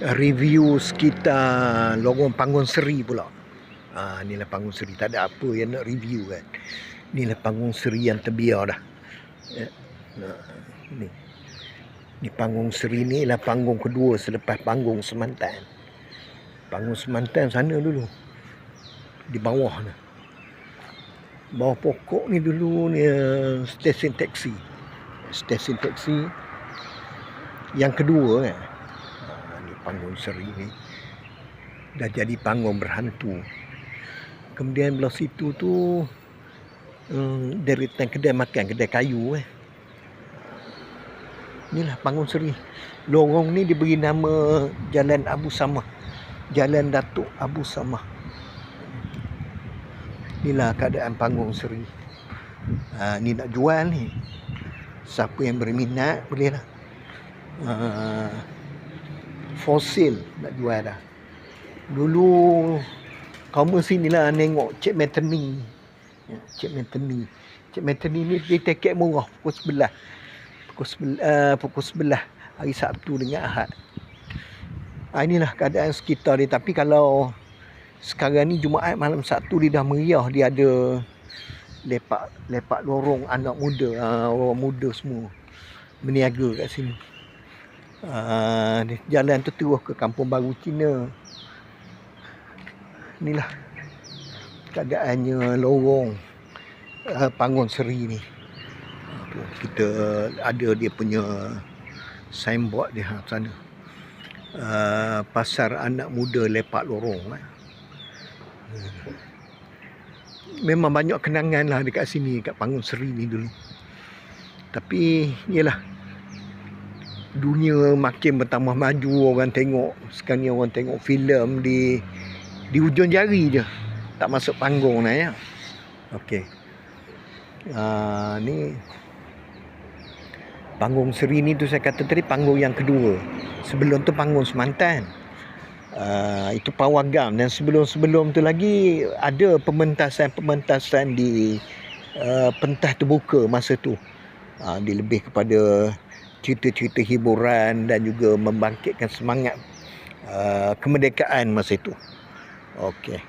review sekitar lorong Panggung Seri pula. Inilah Panggung Seri, tak ada apa yang nak review kan. Inilah Panggung Seri yang terbiar dah. Ni Panggung Seri ni lah panggung kedua selepas Panggung Semantan. Panggung Semantan sana dulu, di bawah ni. Bawah pokok ni dulu ni stesen teksi. Stesen teksi yang kedua kan. Ni Panggung Seri ni dah jadi panggung berhantu. Kemudian belah situ tu deretan kedai makan, kedai kayu Inilah Panggung Seri. Lorong ni diberi nama Jalan Abu Samah, Jalan Datuk Abu Samah. Inilah keadaan Panggung Seri. Ni nak jual ni. Siapa yang berminat boleh lah. Fosil nak jual dah. Dulu kaum sini lah nengok Cik Meteni. Cik Meteni. Cik Meteni ni dia tiket murah pukul 11. Pukul 11 hari Sabtu dengan Ahad. Inilah keadaan sekitar dia. Tapi kalau sekarang ni Jumaat malam Sabtu dia dah meriah. Dia ada lepak lorong anak muda. Orang muda semua berniaga kat sini. Jalan tu terus ke Kampung Baru Cina. Inilah keadaannya lorong Panggung Seri ni. Kita ada dia punya signboard dia sana. Pasar anak muda lepak lorong. Memang banyak kenangan lah dekat sini, dekat Panggung Seri ni dulu. Tapi yalah, dunia makin bertambah maju. Orang tengok, sekarang ni orang tengok filem di hujung jari je, tak masuk panggung lah ya. Okey. Ni Panggung Seri ni tu saya kata tadi panggung yang kedua. Sebelum tu Panggung Semantan. Itu pawagam, dan sebelum tu lagi ada pementasan di pentas terbuka masa tu. Dia lebih kepada cerita-cerita hiburan dan juga membangkitkan semangat kemerdekaan masa itu. Okey.